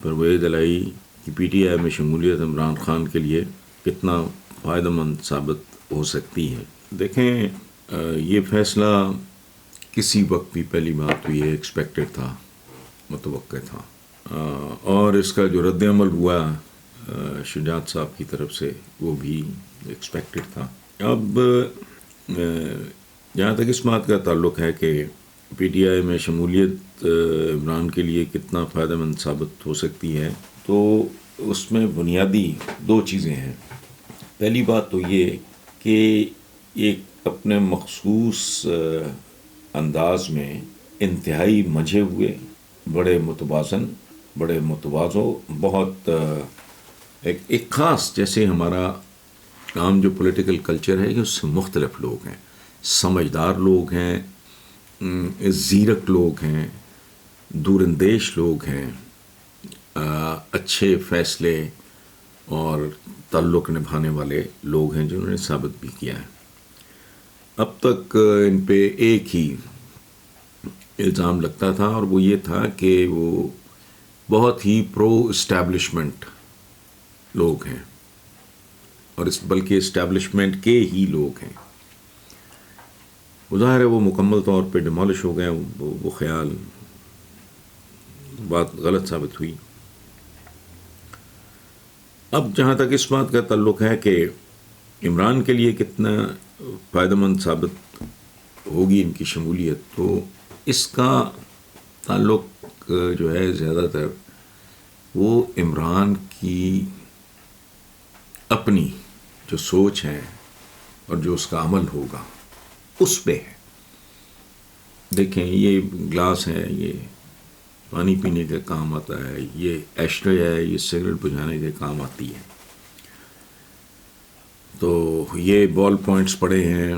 پرویز الہی کی P T I میں شمولیت عمران خان کے لیے کتنا فائدہ مند ثابت ہو سکتی ہے؟ دیکھیں، یہ فیصلہ کسی وقت بھی پہلی بات تو یہ ایکسپیکٹڈ تھا، متوقع تھا، اور اس کا جو رد عمل ہوا شجاعت صاحب کی طرف سے وہ بھی ایکسپیکٹڈ تھا۔ اب جہاں تک اس بات کا تعلق ہے کہ پی ٹی آئی میں شمولیت عمران کے لیے کتنا فائدہ مند ثابت ہو سکتی ہے، تو اس میں بنیادی دو چیزیں ہیں۔ پہلی بات تو یہ کہ ایک اپنے مخصوص انداز میں انتہائی منجھے ہوئے، بڑے متوازن، بڑے متواضع، بہت ایک خاص، جیسے ہمارا عام جو پولیٹیکل کلچر ہے، اس سے مختلف لوگ ہیں، سمجھدار لوگ ہیں، زیرک لوگ ہیں، دور اندیش لوگ ہیں، اچھے فیصلے اور تعلق نبھانے والے لوگ ہیں جنہوں نے ثابت بھی کیا ہے۔ اب تک ان پہ ایک ہی الزام لگتا تھا، اور وہ یہ تھا کہ وہ بہت ہی پرو اسٹیبلشمنٹ لوگ ہیں، اور بلکہ اسٹیبلشمنٹ کے ہی لوگ ہیں۔ ظاہر ہے وہ مکمل طور پہ ڈیمالش ہو گئے، وہ خیال، بات غلط ثابت ہوئی۔ اب جہاں تک اس بات کا تعلق ہے کہ عمران کے لیے کتنا فائدہ مند ثابت ہوگی ان کی شمولیت، تو اس کا تعلق جو ہے زیادہ تر وہ عمران کی اپنی جو سوچ ہے اور جو اس کا عمل ہوگا اس پہ ہے۔ دیکھیں، یہ گلاس ہے، یہ پانی پینے کے کام آتا ہے، یہ ایشٹرے ہے، یہ سگریٹ بجھانے کے کام آتی ہے، تو یہ بال پوائنٹس پڑے ہیں،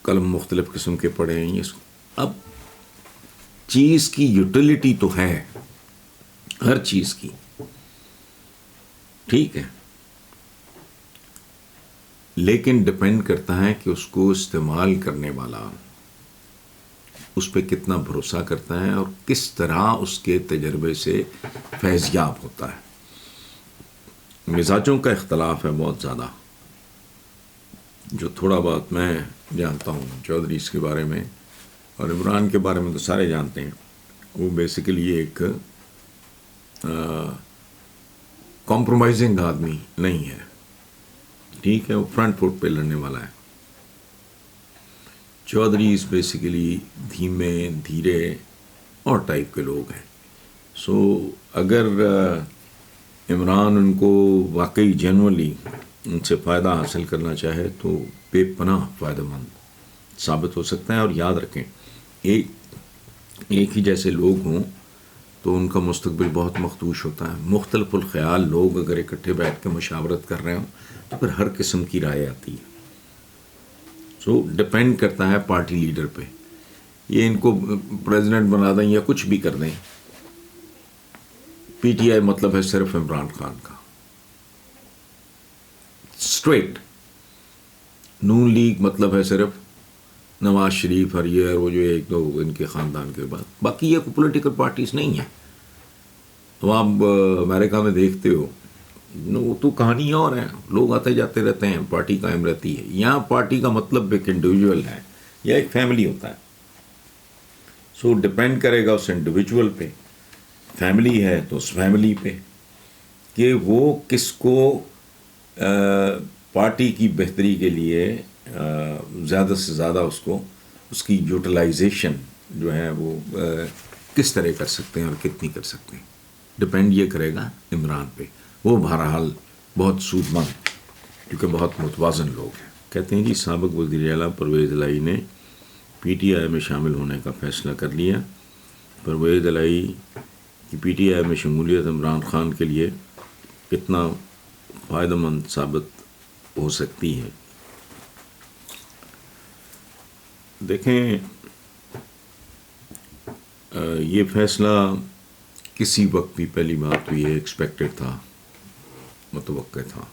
قلم مختلف قسم کے پڑے ہیں۔ اب چیز کی یوٹیلیٹی تو ہے، ہر چیز کی، ٹھیک ہے، لیکن ڈپینڈ کرتا ہے کہ اس کو استعمال کرنے والا اس پہ کتنا بھروسہ کرتا ہے اور کس طرح اس کے تجربے سے فیض یاب ہوتا ہے۔ مزاجوں کا اختلاف ہے بہت زیادہ، جو تھوڑا بہت میں جانتا ہوں چودھریز کے بارے میں، اور عمران کے بارے میں تو سارے جانتے ہیں۔ وہ بیسیکلی ایک کمپرومائزنگ آدمی نہیں ہے، ٹھیک ہے، وہ فرنٹ فٹ پہ لڑنے والا ہے۔ چودھریز بیسیکلی دھیمے دھیرے اور ٹائپ کے لوگ ہیں۔ سو اگر عمران ان کو واقعی جنولی ان سے فائدہ حاصل کرنا چاہے تو بے پناہ فائدہ مند ثابت ہو سکتا ہے۔ اور یاد رکھیں، ایک ہی جیسے لوگ ہوں تو ان کا مستقبل بہت مخدوش ہوتا ہے۔ مختلف الخیال لوگ اگر اکٹھے بیٹھ کے مشاورت کر رہے ہوں تو پھر ہر قسم کی رائے آتی ہے۔ سو ڈپینڈ کرتا ہے پارٹی لیڈر پہ، یہ ان کو پریزیڈنٹ بنا دیں یا کچھ بھی کر دیں، پی ٹی آئی مطلب ہے صرف عمران خان کا، اسٹریٹ۔ نون لیگ مطلب ہے صرف نواز شریف اور یہ وہ جو ایک دو ان کے خاندان کے بعد، باقی یہ پولیٹیکل پارٹیز نہیں ہیں۔ تو آپ امریکہ میں دیکھتے ہو، تو کہانی اور ہے، لوگ آتے جاتے رہتے ہیں، پارٹی قائم رہتی ہے۔ یہاں پارٹی کا مطلب ایک انڈیویجول ہے یا ایک فیملی ہوتا ہے۔ سو ڈپینڈ کرے گا اس انڈیویجول پہ، فیملی ہے تو اس فیملی پہ، کہ وہ کس کو پارٹی کی بہتری کے لیے زیادہ سے زیادہ اس کی یوٹیلائزیشن جو ہے وہ کس طرح کر سکتے ہیں اور کتنی کر سکتے ہیں۔ ڈپینڈ یہ کرے گا عمران پہ۔ وہ بہرحال بہت سود مند، کیونکہ بہت متوازن لوگ ہیں۔ کہتے ہیں جی سابق وزیر اعلیٰ پرویز الہی نے پی ٹی آئی میں شامل ہونے کا فیصلہ کر لیا۔ پرویز الہی کی پی ٹی آئی میں شمولیت عمران خان کے لیے کتنا فائدہ مند ثابت ہو سکتی ہے؟ دیکھیں، یہ فیصلہ کسی وقت بھی پہلی بات تو یہ ایکسپیکٹڈ تھا، متوقع تھا،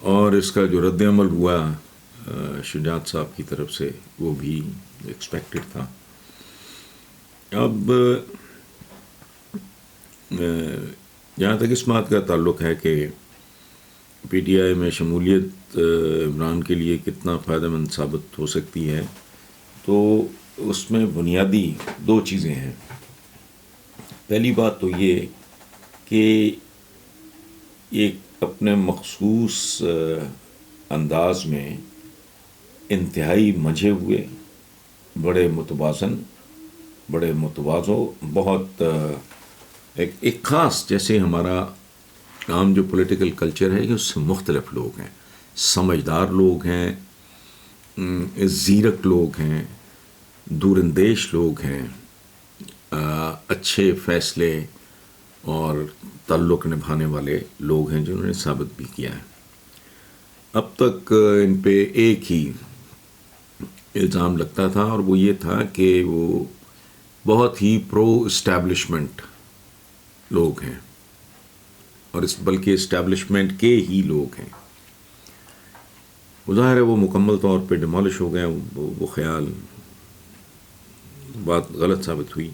اور اس کا جو رد عمل ہوا شجاعت صاحب کی طرف سے وہ بھی ایکسپیکٹڈ تھا۔ اب جہاں تک اس بات کا تعلق ہے کہ پی ٹی آئی میں شمولیت عمران کے لیے کتنا فائدہ مند ثابت ہو سکتی ہے، تو اس میں بنیادی دو چیزیں ہیں۔ پہلی بات تو یہ کہ ایک اپنے مخصوص انداز میں انتہائی منجھے ہوئے، بڑے متوازن، بڑے متوازو، بہت ایک خاص، جیسے ہمارا عام جو پولیٹیکل کلچر ہے، یہ اس سے مختلف لوگ ہیں، سمجھدار لوگ ہیں، زیرک لوگ ہیں، دور اندیش لوگ ہیں، اچھے فیصلے اور تعلق نبھانے والے لوگ ہیں، جنہوں نے ثابت بھی کیا ہے۔ اب تک ان پہ ایک ہی الزام لگتا تھا، اور وہ یہ تھا کہ وہ بہت ہی پرو اسٹیبلشمنٹ لوگ ہیں، اور بلکہ اسٹیبلشمنٹ کے ہی لوگ ہیں۔ ظاہر ہے وہ مکمل طور پہ ڈیمالش ہو گئے، وہ خیال، بات غلط ثابت ہوئی۔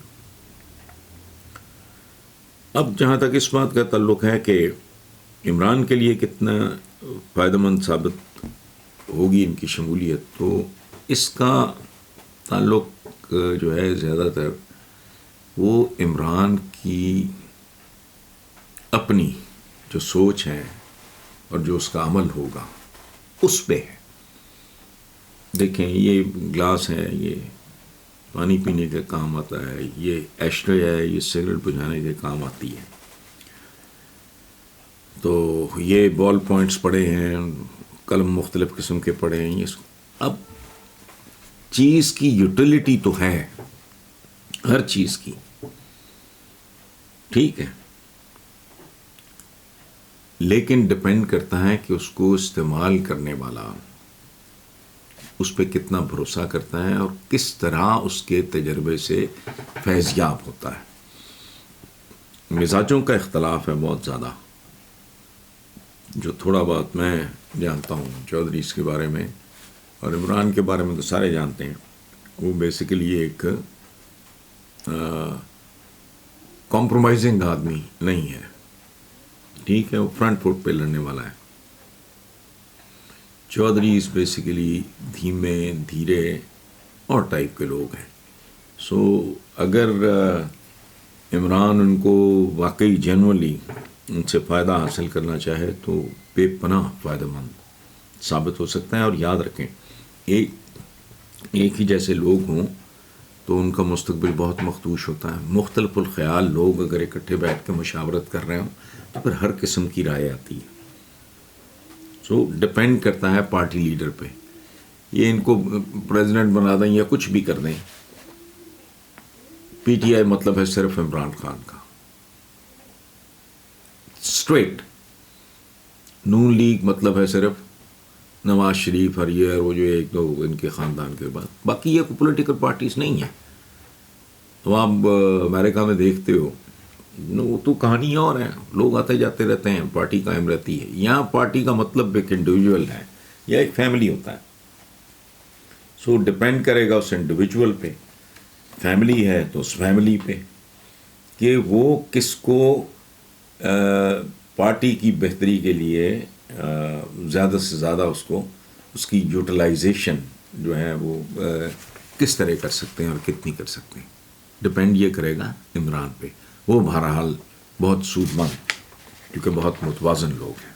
اب جہاں تک اس بات کا تعلق ہے کہ عمران کے لیے کتنا فائدہ مند ثابت ہوگی ان کی شمولیت، تو اس کا تعلق جو ہے زیادہ تر وہ عمران کی اپنی جو سوچ ہے اور جو اس کا عمل ہوگا اس پہ ہے۔ دیکھیں، یہ گلاس ہے، یہ پانی پینے کے کام آتا ہے، یہ ایشٹرے ہے، یہ سگریٹ بجھانے کے کام آتی ہے، تو یہ بال پوائنٹس پڑے ہیں، قلم مختلف قسم کے پڑے ہیں۔ اب چیز کی یوٹیلیٹی تو ہے، ہر چیز کی، ٹھیک ہے، لیکن ڈپینڈ کرتا ہے کہ اس کو استعمال کرنے والا اس پہ کتنا بھروسہ کرتا ہے اور کس طرح اس کے تجربے سے فیض یاب ہوتا ہے۔ مزاجوں کا اختلاف ہے بہت زیادہ، جو تھوڑا بہت میں جانتا ہوں چودھریز کے بارے میں، اور عمران کے بارے میں تو سارے جانتے ہیں۔ وہ بیسیکلی ایک کمپرومائزنگ آدمی نہیں ہے، ٹھیک ہے، وہ فرنٹ فٹ پہ لڑنے والا ہے۔ چودھریز بیسیکلی دھیمے دھیرے اور ٹائپ کے لوگ ہیں۔ سو اگر عمران ان کو واقعی جینولی ان سے فائدہ حاصل کرنا چاہے تو بے پناہ فائدہ مند ثابت ہو سکتا ہے۔ اور یاد رکھیں، ایک ہی جیسے لوگ ہوں تو ان کا مستقبل بہت مخدوش ہوتا ہے۔ مختلف الخیال لوگ اگر اکٹھے بیٹھ کے مشاورت کر رہے ہوں تو پھر ہر قسم کی رائے آتی ہے۔ سو ڈپینڈ کرتا ہے پارٹی لیڈر پہ، یہ ان کو پریزیڈنٹ بنا دیں یا کچھ بھی کر دیں، پی ٹی آئی مطلب ہے صرف عمران خان کا، اسٹریٹ۔ نون لیگ مطلب ہے صرف نواز شریف اور یہ، اور وہ جو ایک دو ان کے خاندان کے بعد، باقی یہ پولیٹیکل پارٹیز نہیں ہیں۔ تو آپ امریکہ میں دیکھتے ہو، وہ تو کہانی اور ہے، لوگ آتے جاتے رہتے ہیں، پارٹی قائم رہتی ہے۔ یہاں پارٹی کا مطلب ایک انڈیویجول ہے یا ایک فیملی ہوتا ہے۔ سو ڈپینڈ کرے گا اس انڈیویجول پہ، فیملی ہے تو اس فیملی پہ، کہ وہ کس کو پارٹی کی بہتری کے لیے زیادہ سے زیادہ اس کی یوٹیلائزیشن جو ہے وہ کس طرح کر سکتے ہیں اور کتنی کر سکتے ہیں۔ ڈپینڈ یہ کرے گا عمران پہ۔ وہ بہرحال بہت سود مند، کیونکہ بہت متوازن لوگ ہیں۔